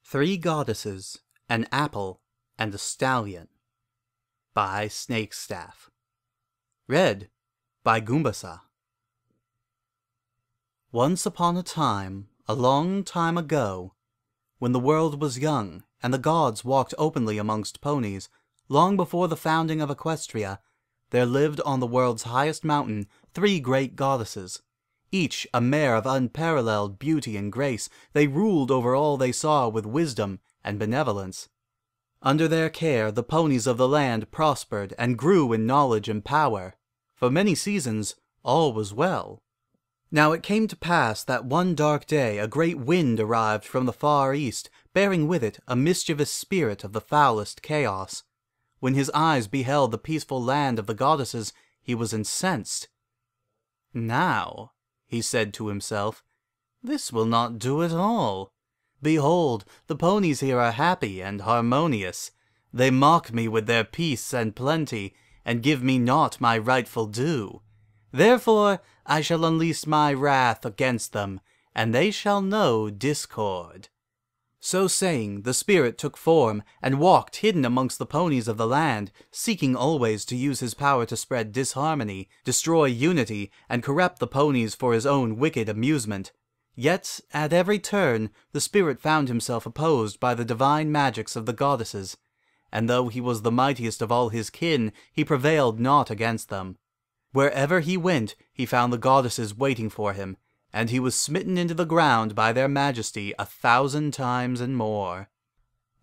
Three Goddesses, an Apple, and a Stallion by Snakestaff. Read by Goombasa. Once upon a time, a long time ago, when the world was young and the gods walked openly amongst ponies, long before the founding of Equestria, there lived on the world's highest mountain three great goddesses. Each a mare of unparalleled beauty and grace, they ruled over all they saw with wisdom and benevolence. Under their care the ponies of the land prospered and grew in knowledge and power. For many seasons all was well. Now it came to pass that one dark day a great wind arrived from the far east, bearing with it a mischievous spirit of the foulest chaos. When his eyes beheld the peaceful land of the goddesses, he was incensed. "Now," he said to himself, "this will not do at all. Behold, the ponies here are happy and harmonious. They mock me with their peace and plenty, and give me not my rightful due. Therefore I shall unleash my wrath against them, and they shall know discord." So saying, the spirit took form and walked hidden amongst the ponies of the land, seeking always to use his power to spread disharmony, destroy unity, and corrupt the ponies for his own wicked amusement. Yet, at every turn, the spirit found himself opposed by the divine magics of the goddesses, and though he was the mightiest of all his kin, he prevailed not against them. Wherever he went, he found the goddesses waiting for him, and he was smitten into the ground by their majesty 1,000 times and more.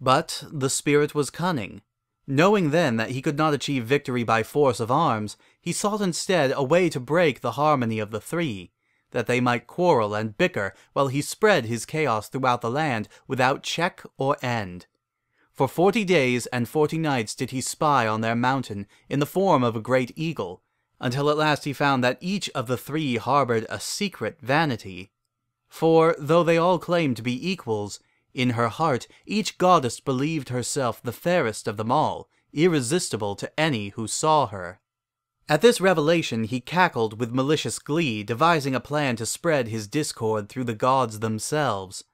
But the spirit was cunning. Knowing then that he could not achieve victory by force of arms, he sought instead a way to break the harmony of the three, that they might quarrel and bicker while he spread his chaos throughout the land without check or end. For 40 days and 40 nights did he spy on their mountain in the form of a great eagle, until at last he found that each of the three harbored a secret vanity. For, though they all claimed to be equals, in her heart each goddess believed herself the fairest of them all, irresistible to any who saw her. At this revelation he cackled with malicious glee, devising a plan to spread his discord through the gods themselves.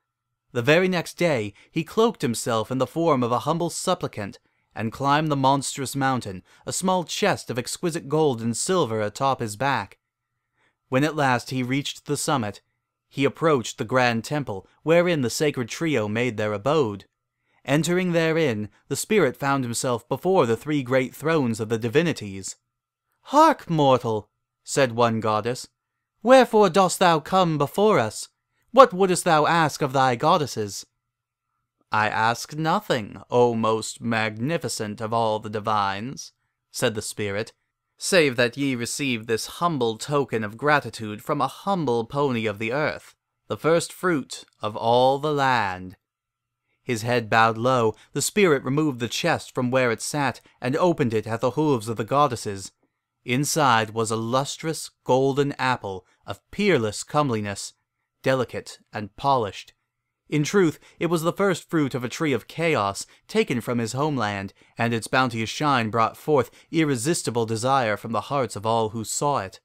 The very next day he cloaked himself in the form of a humble supplicant, and climbed the monstrous mountain, a small chest of exquisite gold and silver atop his back. When at last he reached the summit, he approached the grand temple, wherein the sacred trio made their abode. Entering therein, the spirit found himself before the three great thrones of the divinities. "Hark, mortal," said one goddess, "wherefore dost thou come before us? What wouldst thou ask of thy goddesses?" "I ask nothing, O most magnificent of all the divines," said the spirit, "save that ye receive this humble token of gratitude from a humble pony of the earth, the first fruit of all the land." His head bowed low, the spirit removed the chest from where it sat, and opened it at the hooves of the goddesses. Inside was a lustrous golden apple of peerless comeliness, delicate and polished. In truth, it was the first fruit of a tree of chaos, taken from his homeland, and its bounteous shine brought forth irresistible desire from the hearts of all who saw it.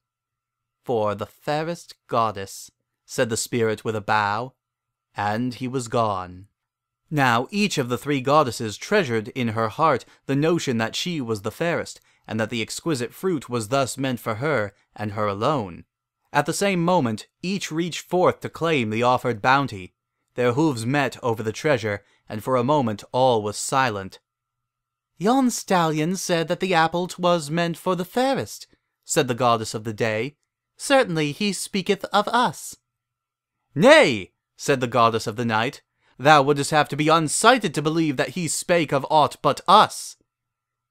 "For the fairest goddess," said the spirit with a bow, and he was gone. Now each of the three goddesses treasured in her heart the notion that she was the fairest, and that the exquisite fruit was thus meant for her, and her alone. At the same moment, each reached forth to claim the offered bounty. Their hooves met over the treasure, and for a moment all was silent. "Yon stallion said that the apple 'twas meant for the fairest," said the goddess of the day. "Certainly he speaketh of us." "Nay," said the goddess of the night, "thou wouldst have to be unsighted to believe that he spake of aught but us."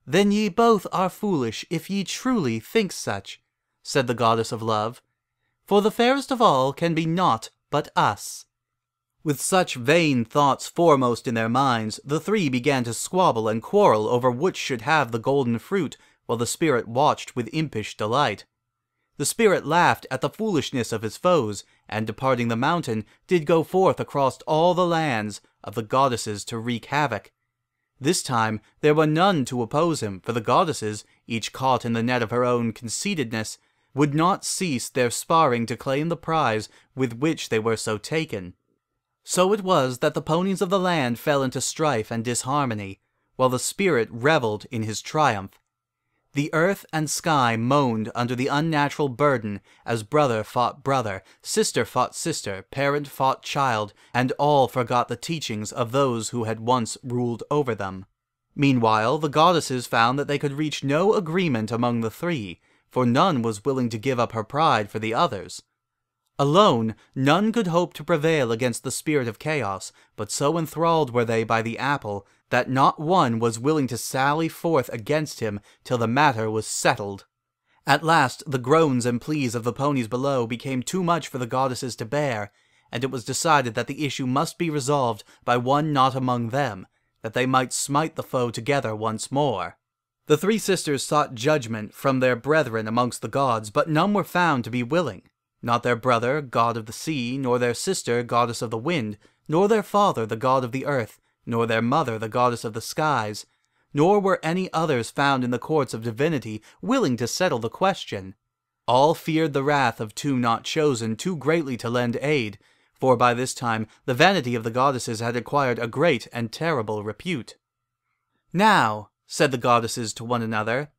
"Then ye both are foolish if ye truly think such," said the goddess of love. "For the fairest of all can be naught but us." With such vain thoughts foremost in their minds, the three began to squabble and quarrel over which should have the golden fruit, while the spirit watched with impish delight. The spirit laughed at the foolishness of his foes, and departing the mountain, did go forth across all the lands of the goddesses to wreak havoc. This time there were none to oppose him, for the goddesses, each caught in the net of her own conceitedness, would not cease their sparring to claim the prize with which they were so taken. So it was that the ponies of the land fell into strife and disharmony, while the spirit reveled in his triumph. The earth and sky moaned under the unnatural burden as brother fought brother, sister fought sister, parent fought child, and all forgot the teachings of those who had once ruled over them. Meanwhile, the goddesses found that they could reach no agreement among the three, for none was willing to give up her pride for the others. Alone, none could hope to prevail against the spirit of chaos, but so enthralled were they by the apple that not one was willing to sally forth against him till the matter was settled. At last the groans and pleas of the ponies below became too much for the goddesses to bear, and it was decided that the issue must be resolved by one not among them, that they might smite the foe together once more. The three sisters sought judgment from their brethren amongst the gods, but none were found to be willing. Not their brother, god of the sea, nor their sister, goddess of the wind, nor their father, the god of the earth, nor their mother, the goddess of the skies, nor were any others found in the courts of divinity willing to settle the question. All feared the wrath of two not chosen too greatly to lend aid, for by this time the vanity of the goddesses had acquired a great and terrible repute. "Now," said the goddesses to one another,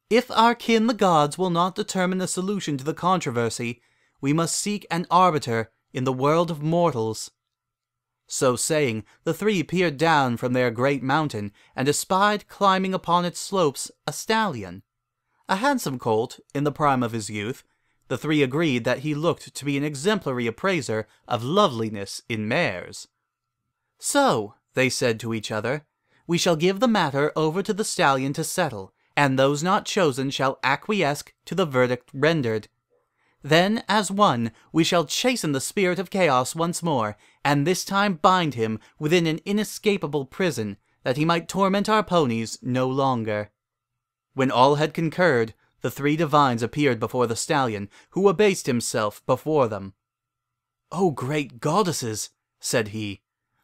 "if our kin the gods will not determine a solution to the controversy, we must seek an arbiter in the world of mortals." So saying, the three peered down from their great mountain, and espied climbing upon its slopes a stallion. A handsome colt, in the prime of his youth. The three agreed that he looked to be an exemplary appraiser of loveliness in mares. "So," they said to each other, "we shall give the matter over to the stallion to settle, and those not chosen shall acquiesce to the verdict rendered. Then, as one, we shall chasten the spirit of chaos once more, and this time bind him within an inescapable prison, that he might torment our ponies no longer." When all had concurred, the three divines appeared before the stallion, who abased himself before them. "O great goddesses," said he,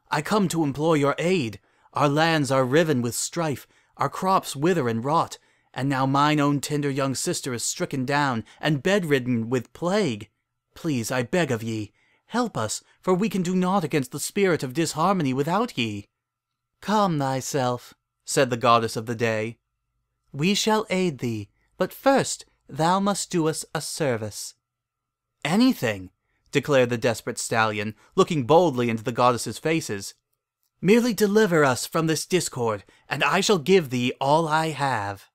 "I come to implore your aid. Our lands are riven with strife, our crops wither and rot, and now mine own tender young sister is stricken down and bedridden with plague. Please, I beg of ye, help us, for we can do naught against the spirit of disharmony without ye." "Calm thyself," said the goddess of the day. "We shall aid thee, but first thou must do us a service." "Anything," declared the desperate stallion, looking boldly into the goddesses' faces. "Merely deliver us from this discord, and I shall give thee all I have."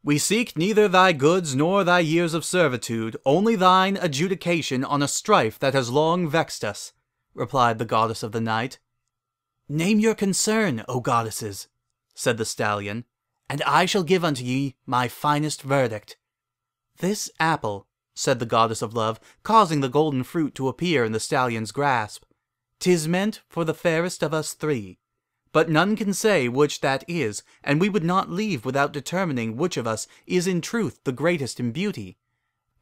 "We seek neither thy goods nor thy years of servitude, only thine adjudication on a strife that has long vexed us," replied the goddess of the night. "Name your concern, O goddesses," said the stallion, "and I shall give unto ye my finest verdict." "This apple," said the goddess of love, causing the golden fruit to appear in the stallion's grasp, "'tis meant for the fairest of us three. But none can say which that is, and we would not leave without determining which of us is in truth the greatest in beauty.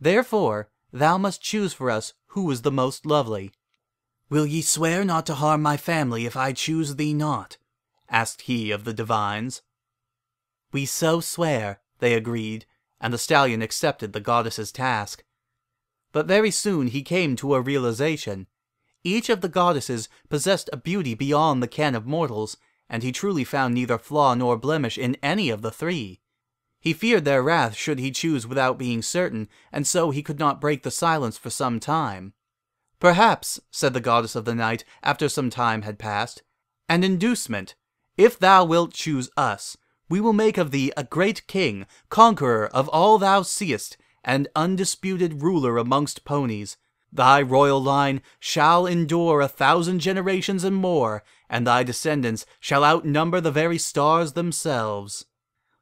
Therefore, thou must choose for us who is the most lovely." "Will ye swear not to harm my family if I choose thee not?" asked he of the divines. "We so swear," they agreed, and the stallion accepted the goddess's task. But very soon he came to a realization. Each of the goddesses possessed a beauty beyond the ken of mortals, and he truly found neither flaw nor blemish in any of the three. He feared their wrath should he choose without being certain, and so he could not break the silence for some time. "Perhaps," said the goddess of the night, after some time had passed, "an inducement. If thou wilt choose us, we will make of thee a great king, conqueror of all thou seest, and undisputed ruler amongst ponies. Thy royal line shall endure 1,000 generations and more, and thy descendants shall outnumber the very stars themselves."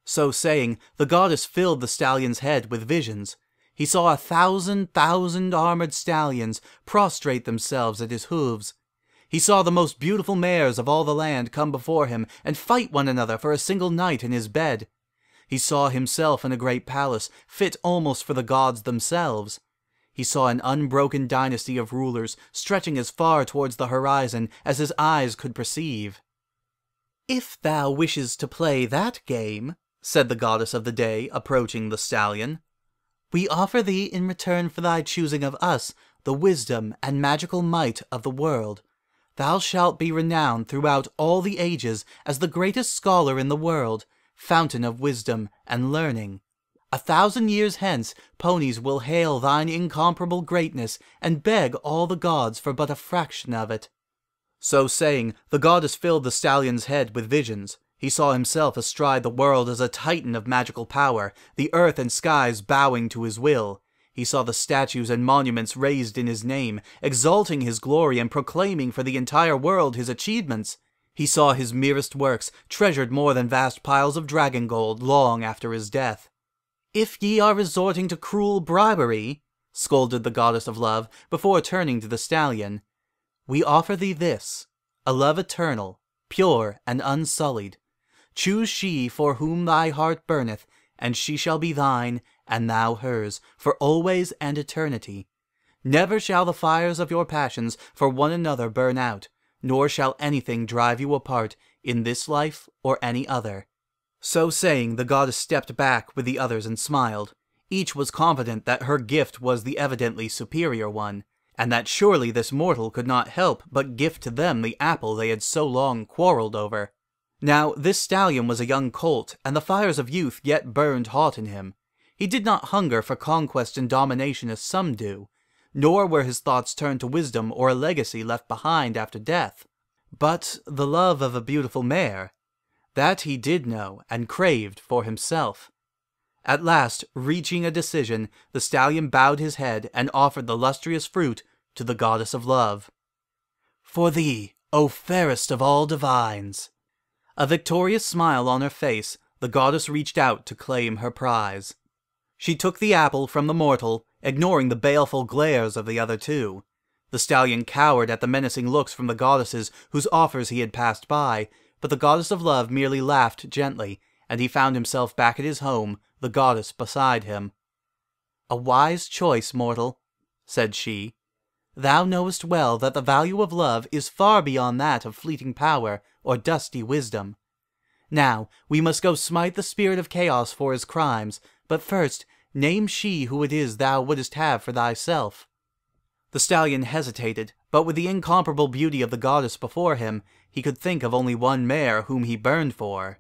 So saying, the goddess filled the stallion's head with visions. He saw 1,000 armored stallions prostrate themselves at his hooves. He saw the most beautiful mares of all the land come before him and fight one another for a single night in his bed. He saw himself in a great palace, fit almost for the gods themselves. He saw an unbroken dynasty of rulers stretching as far towards the horizon as his eyes could perceive. "If thou wishes to play that game," said the goddess of the day, approaching the stallion, "we offer thee in return for thy choosing of us the wisdom and magical might of the world. Thou shalt be renowned throughout all the ages as the greatest scholar in the world, fountain of wisdom and learning. 1,000 years hence, ponies will hail thine incomparable greatness and beg all the gods for but a fraction of it." So saying, the goddess filled the stallion's head with visions. He saw himself astride the world as a titan of magical power, the earth and skies bowing to his will. He saw the statues and monuments raised in his name, exalting his glory and proclaiming for the entire world his achievements. He saw his merest works treasured more than vast piles of dragon gold long after his death. "If ye are resorting to cruel bribery," scolded the goddess of love before turning to the stallion, "we offer thee this, a love eternal, pure and unsullied. Choose she for whom thy heart burneth, and she shall be thine, and thou hers, for always and eternity. Never shall the fires of your passions for one another burn out, nor shall anything drive you apart in this life or any other." So saying, the goddess stepped back with the others and smiled. Each was confident that her gift was the evidently superior one, and that surely this mortal could not help but gift to them the apple they had so long quarreled over. Now, this stallion was a young colt, and the fires of youth yet burned hot in him. He did not hunger for conquest and domination as some do, nor were his thoughts turned to wisdom or a legacy left behind after death. But the love of a beautiful mare, that he did know and craved for himself. At last, reaching a decision, the stallion bowed his head and offered the lustrous fruit to the goddess of love. "For thee, O fairest of all divines!" A victorious smile on her face, the goddess reached out to claim her prize. She took the apple from the mortal, ignoring the baleful glares of the other two. The stallion cowered at the menacing looks from the goddesses whose offers he had passed by, but the goddess of love merely laughed gently, and he found himself back at his home, the goddess beside him. "A wise choice, mortal," said she. "Thou knowest well that the value of love is far beyond that of fleeting power or dusty wisdom. Now, we must go smite the spirit of chaos for his crimes, but first, name she who it is thou wouldst have for thyself." The stallion hesitated, but with the incomparable beauty of the goddess before him, he could think of only one mare whom he burned for.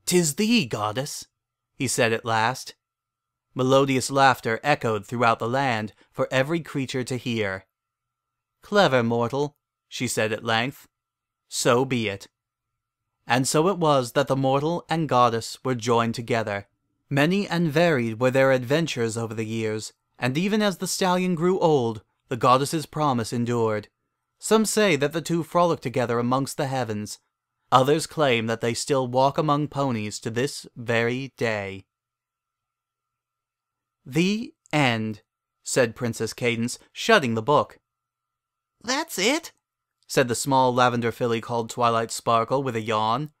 "'Tis thee, goddess," he said at last. Melodious laughter echoed throughout the land for every creature to hear. "Clever mortal," she said at length. "So be it." And so it was that the mortal and goddess were joined together. Many and varied were their adventures over the years, and even as the stallion grew old, the goddess's promise endured. Some say that the two frolic together amongst the heavens. Others claim that they still walk among ponies to this very day. "The end," said Princess Cadence, shutting the book. "That's it?" said the small lavender filly called Twilight Sparkle with a yawn.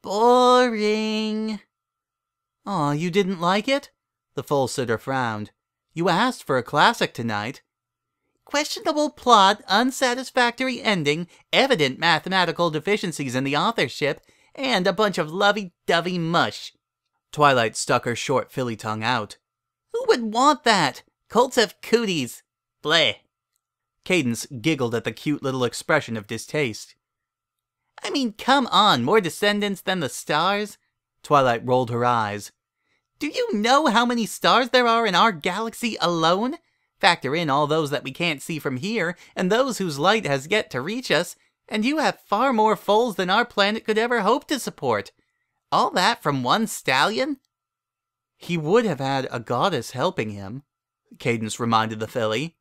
"Boring." "Aw, you didn't like it?" The full sitter frowned. "You asked for a classic tonight." "Questionable plot, unsatisfactory ending, evident mathematical deficiencies in the authorship, and a bunch of lovey-dovey mush." Twilight stuck her short filly tongue out. "Who would want that? Colts have cooties. Bleh." Cadence giggled at the cute little expression of distaste. "I mean, come on, more descendants than the stars?" Twilight rolled her eyes. "Do you know how many stars there are in our galaxy alone? Factor in all those that we can't see from here, and those whose light has yet to reach us, and you have far more foals than our planet could ever hope to support. All that from one stallion?" "He would have had a goddess helping him," Cadence reminded the filly.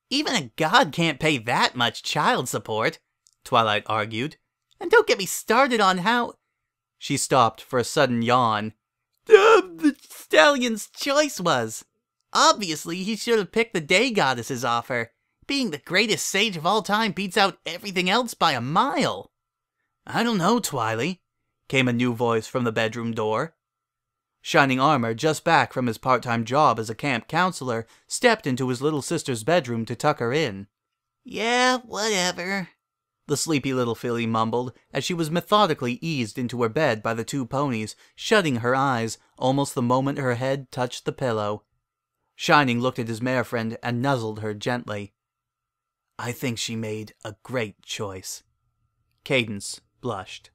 "Even a god can't pay that much child support," Twilight argued. "And don't get me started on how—" She stopped for a sudden yawn. "The stallion's choice was. Obviously, he should have picked the day goddess's offer. Being the greatest sage of all time beats out everything else by a mile." "I don't know, Twily," came a new voice from the bedroom door. Shining Armor, just back from his part-time job as a camp counselor, stepped into his little sister's bedroom to tuck her in. "Yeah, whatever," the sleepy little filly mumbled as she was methodically eased into her bed by the two ponies, shutting her eyes almost the moment her head touched the pillow. Shining looked at his mare friend and nuzzled her gently. I think she made a great choice." Cadence blushed.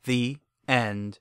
The end.